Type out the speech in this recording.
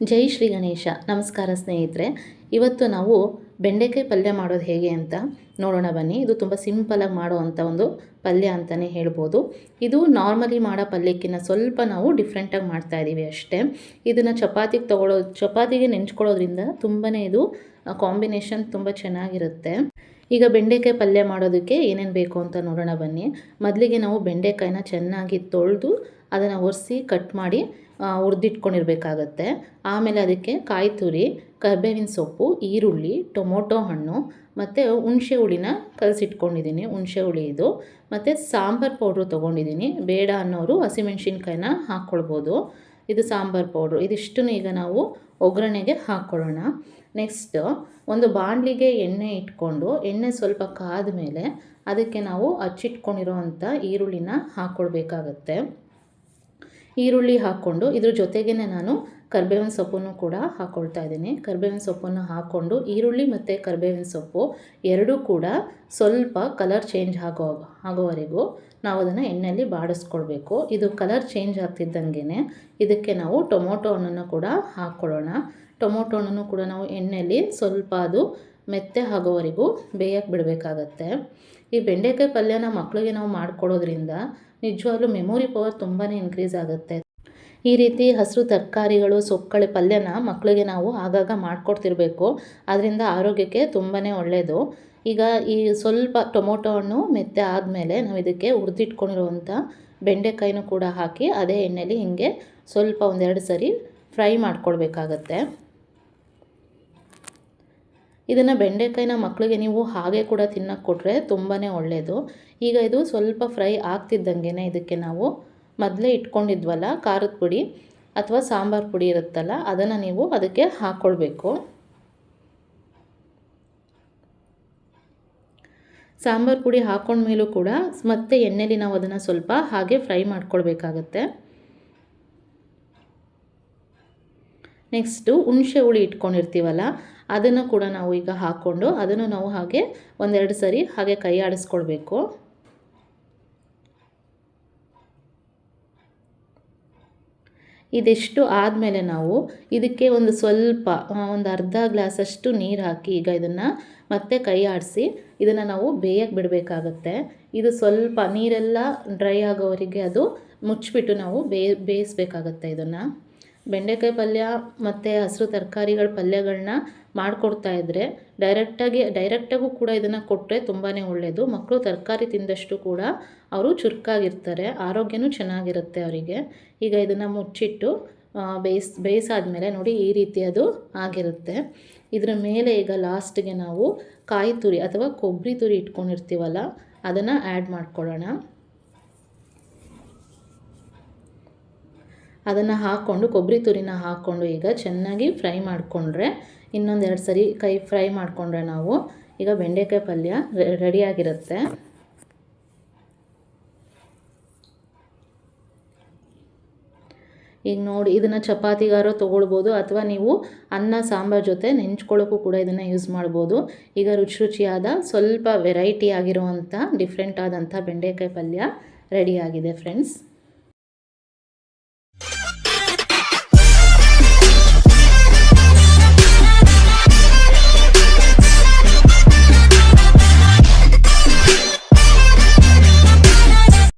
ಜೈ ಶ್ರೀ ಗಣೇಶ. ನಮಸ್ಕಾರ ಸ್ನೇಹಿತರೆ. ಇವತ್ತು ನಾವು ಬೆಂಡೆಕಾಯಿ ಪಲ್ಯ ಮಾಡೋದು ಹೇಗೆ ಅಂತ ನೋಡೋಣ ಬನ್ನಿ. ಇದು ತುಂಬ ಸಿಂಪಲಾಗಿ ಮಾಡುವಂಥ ಒಂದು ಪಲ್ಯ ಅಂತಲೇ ಹೇಳ್ಬೋದು. ಇದು ನಾರ್ಮಲಿ ಮಾಡೋ ಪಲ್ಯಕ್ಕಿಂತ ಸ್ವಲ್ಪ ನಾವು ಡಿಫ್ರೆಂಟಾಗಿ ಮಾಡ್ತಾಯಿದ್ದೀವಿ ಅಷ್ಟೇ. ಇದನ್ನು ಚಪಾತಿಗೆ ನೆಂಚ್ಕೊಳ್ಳೋದ್ರಿಂದ ತುಂಬಾ ಇದು ಕಾಂಬಿನೇಷನ್ ತುಂಬ ಚೆನ್ನಾಗಿರುತ್ತೆ. ಈಗ ಬೆಂಡೆಕಾಯಿ ಪಲ್ಯ ಮಾಡೋದಕ್ಕೆ ಏನೇನು ಬೇಕು ಅಂತ ನೋಡೋಣ ಬನ್ನಿ. ಮೊದಲಿಗೆ ನಾವು ಬೆಂಡೆಕಾಯಿನ ಚೆನ್ನಾಗಿ ತೊಳೆದು ಅದನ್ನು ಒರೆಸಿ ಕಟ್ ಮಾಡಿ ಹುರಿದಿಟ್ಕೊಂಡಿರ್ಬೇಕಾಗತ್ತೆ. ಆಮೇಲೆ ಅದಕ್ಕೆ ಕಾಯಿ ತುರಿ, ಕರಿಬೇವಿನ ಸೊಪ್ಪು, ಈರುಳ್ಳಿ, ಟೊಮೊಟೊ ಹಣ್ಣು ಮತ್ತು ಹುಣಸೆ ಹುಳಿನ ಕಲಸಿಟ್ಕೊಂಡಿದ್ದೀನಿ. ಹುಣಸೆ ಹುಳಿ ಇದು ಮತ್ತು ಸಾಂಬಾರು ಪೌಡ್ರು ತೊಗೊಂಡಿದ್ದೀನಿ. ಬೇಡ ಅನ್ನೋರು ಹಸಿಮೆಣ್ಸಿನ್ಕಾಯಿನ ಹಾಕ್ಕೊಳ್ಬೋದು. ಇದು ಸಾಂಬಾರು ಪೌಡ್ರು. ಇದಿಷ್ಟನ್ನು ಈಗ ನಾವು ಒಗ್ಗರಣೆಗೆ ಹಾಕ್ಕೊಳ್ಳೋಣ. ನೆಕ್ಸ್ಟ್ ಒಂದು ಬಾಣಲಿಗೆ ಎಣ್ಣೆ ಇಟ್ಕೊಂಡು ಎಣ್ಣೆ ಸ್ವಲ್ಪ ಕಾದ ಮೇಲೆ ಅದಕ್ಕೆ ನಾವು ಹಚ್ಚಿಟ್ಕೊಂಡಿರೋ ಅಂಥ ಈರುಳ್ಳಿನ ಹಾಕ್ಕೊಳ್ಬೇಕಾಗತ್ತೆ. ಈರುಳ್ಳಿ ಹಾಕ್ಕೊಂಡು ಇದ್ರ ಜೊತೆಗೇ ನಾನು ಕರಿಬೇವಿನ ಸೊಪ್ಪನ್ನು ಕೂಡ ಹಾಕ್ಕೊಳ್ತಾ ಇದ್ದೀನಿ. ಕರಿಬೇವಿನ ಸೊಪ್ಪನ್ನು ಹಾಕ್ಕೊಂಡು ಈರುಳ್ಳಿ ಮತ್ತು ಕರಿಬೇವಿನ ಸೊಪ್ಪು ಎರಡೂ ಕೂಡ ಸ್ವಲ್ಪ ಕಲರ್ ಚೇಂಜ್ ಆಗೋವರೆಗೂ ನಾವು ಅದನ್ನು ಎಣ್ಣೆಯಲ್ಲಿ ಬಾಡಿಸ್ಕೊಳ್ಬೇಕು. ಇದು ಕಲರ್ ಚೇಂಜ್ ಆಗ್ತಿದ್ದಂಗೆ ಇದಕ್ಕೆ ನಾವು ಟೊಮೊಟೊ ಹಣ್ಣನ್ನು ಕೂಡ ಹಾಕ್ಕೊಳ್ಳೋಣ. ಟೊಮೊಟೊ ಹಣ್ಣನ್ನು ಕೂಡ ನಾವು ಎಣ್ಣೆಯಲ್ಲಿ ಸ್ವಲ್ಪ ಅದು ಮೆತ್ತೆ ಆಗೋವರೆಗೂ ಬೇಯಕ್ಕೆ ಬಿಡಬೇಕಾಗತ್ತೆ. ಈ ಬೆಂಡೆಕಾಯಿ ಪಲ್ಯನ ಮಕ್ಕಳಿಗೆ ನಾವು ಮಾಡಿಕೊಡೋದ್ರಿಂದ ನಿಜವಾಗ್ಲೂ ಮೆಮೊರಿ ಪವರ್ ತುಂಬಾ ಇನ್ಕ್ರೀಸ್ ಆಗುತ್ತೆ. ಈ ರೀತಿ ಹಸಿರು ತರಕಾರಿಗಳು, ಸೊಪ್ಪುಗಳ ಪಲ್ಯನ ಮಕ್ಕಳಿಗೆ ನಾವು ಆಗಾಗ ಮಾಡಿಕೊಡ್ತಿರ್ಬೇಕು. ಅದರಿಂದ ಆರೋಗ್ಯಕ್ಕೆ ತುಂಬಾ ಒಳ್ಳೆಯದು. ಈಗ ಈ ಸ್ವಲ್ಪ ಟೊಮೊಟೊ ಹಣ್ಣು ಮೆತ್ತೆ ಆದಮೇಲೆ ನಾವು ಇದಕ್ಕೆ ಹುರಿದಿಟ್ಕೊಂಡಿರುವಂಥ ಬೆಂಡೆಕಾಯಿನೂ ಕೂಡ ಹಾಕಿ ಅದೇ ಎಣ್ಣೆಯಲ್ಲಿ ಹೀಗೆ ಸ್ವಲ್ಪ ಒಂದೆರಡು ಸರಿ ಫ್ರೈ ಮಾಡ್ಕೊಳ್ಬೇಕಾಗತ್ತೆ. ಇದನ್ನು ಬೆಂಡೆಕಾಯಿನ ಮಕ್ಕಳಿಗೆ ನೀವು ಹಾಗೆ ಕೂಡ ತಿನ್ನೋಕ್ಕೆ ಕೊಟ್ಟರೆ ತುಂಬಾ ಒಳ್ಳೆಯದು. ಈಗ ಇದು ಸ್ವಲ್ಪ ಫ್ರೈ ಆಗ್ತಿದ್ದಂಗೆ ಇದಕ್ಕೆ ನಾವು ಮೊದಲೇ ಇಟ್ಕೊಂಡಿದ್ವಲ್ಲ ಖಾರದ ಪುಡಿ ಅಥವಾ ಸಾಂಬಾರು ಪುಡಿ ಇರುತ್ತಲ್ಲ ಅದನ್ನು ನೀವು ಅದಕ್ಕೆ ಹಾಕ್ಕೊಳ್ಬೇಕು. ಸಾಂಬಾರು ಪುಡಿ ಹಾಕ್ಕೊಂಡ್ಮೇಲೂ ಕೂಡ ಮತ್ತೆ ಎಣ್ಣೆಲಿ ನಾವು ಅದನ್ನು ಸ್ವಲ್ಪ ಹಾಗೆ ಫ್ರೈ ಮಾಡ್ಕೊಳ್ಬೇಕಾಗತ್ತೆ. ನೆಕ್ಸ್ಟು ಹುಣಸೆ ಹುಳಿ ಇಟ್ಕೊಂಡಿರ್ತೀವಲ್ಲ ಅದನ್ನು ಕೂಡ ನಾವು ಈಗ ಹಾಕ್ಕೊಂಡು ಅದನ್ನು ನಾವು ಹಾಗೆ ಒಂದೆರಡು ಸರಿ ಹಾಗೆ ಕೈ ಆಡಿಸ್ಕೊಳ್ಬೇಕು. ಇದಿಷ್ಟು ಆದಮೇಲೆ ನಾವು ಇದಕ್ಕೆ ಒಂದು ಅರ್ಧ ಗ್ಲಾಸಷ್ಟು ನೀರು ಹಾಕಿ ಈಗ ಇದನ್ನು ಮತ್ತೆ ಕೈ ಆಡಿಸಿ ಇದನ್ನು ನಾವು ಬೇಯಕ್ಕೆ ಬಿಡಬೇಕಾಗತ್ತೆ. ಇದು ಸ್ವಲ್ಪ ನೀರೆಲ್ಲ ಡ್ರೈ ಆಗೋವರೆಗೆ ಅದು ಮುಚ್ಚಿಬಿಟ್ಟು ನಾವು ಬೇಯಿಸ್ಬೇಕಾಗತ್ತೆ. ಇದನ್ನು ಬೆಂಡೆಕಾಯಿ ಪಲ್ಯ ಮತ್ತು ಹಸಿರು ತರಕಾರಿಗಳ ಪಲ್ಯಗಳನ್ನ ಮಾಡಿಕೊಡ್ತಾಯಿದ್ರೆ ಡೈರೆಕ್ಟಾಗೂ ಕೂಡ ಇದನ್ನು ಕೊಟ್ಟರೆ ತುಂಬಾ ಒಳ್ಳೆಯದು. ಮಕ್ಕಳು ತರಕಾರಿ ತಿಂದಷ್ಟು ಕೂಡ ಅವರು ಚುರುಕಾಗಿರ್ತಾರೆ, ಆರೋಗ್ಯನೂ ಚೆನ್ನಾಗಿರುತ್ತೆ ಅವರಿಗೆ. ಈಗ ಇದನ್ನು ಮುಚ್ಚಿಟ್ಟು ಬೇಯಿಸಾದ್ಮೇಲೆ ನೋಡಿ ಈ ರೀತಿ ಅದು ಆಗಿರುತ್ತೆ. ಇದರ ಮೇಲೆ ಈಗ ಲಾಸ್ಟಿಗೆ ನಾವು ಕಾಯಿ ತುರಿ ಅಥವಾ ಕೊಬ್ಬರಿ ತುರಿ ಇಟ್ಕೊಂಡಿರ್ತೀವಲ್ಲ ಅದನ್ನು ಆ್ಯಡ್ ಮಾಡ್ಕೊಳ್ಳೋಣ. ಅದನ್ನು ಹಾಕ್ಕೊಂಡು ಕೊಬ್ಬರಿ ತುರಿನ ಹಾಕ್ಕೊಂಡು ಈಗ ಚೆನ್ನಾಗಿ ಫ್ರೈ ಮಾಡಿಕೊಂಡ್ರೆ ಇನ್ನೊಂದೆರಡು ಸರಿ ಫ್ರೈ ಮಾಡಿಕೊಂಡ್ರೆ ನಾವು ಈಗ ಬೆಂಡೆಕಾಯಿ ಪಲ್ಯ ರೆಡಿಯಾಗಿರುತ್ತೆ. ಈಗ ನೋಡಿ ಇದನ್ನು ಚಪಾತಿಗಾರೋ ತೊಗೊಳ್ಬೋದು ಅಥವಾ ನೀವು ಅನ್ನ ಸಾಂಬಾರು ಜೊತೆ ನೆಂಚ್ಕೊಳ್ಳೋಕ್ಕೂ ಕೂಡ ಇದನ್ನು ಯೂಸ್ ಮಾಡ್ಬೋದು. ಈಗ ರುಚಿಯಾದ ಸ್ವಲ್ಪ ವೆರೈಟಿ ಆಗಿರುವಂಥ ಡಿಫ್ರೆಂಟ್ ಆದಂಥ ಬೆಂಡೆಕಾಯಿ ಪಲ್ಯ ರೆಡಿಯಾಗಿದೆ ಫ್ರೆಂಡ್ಸ್.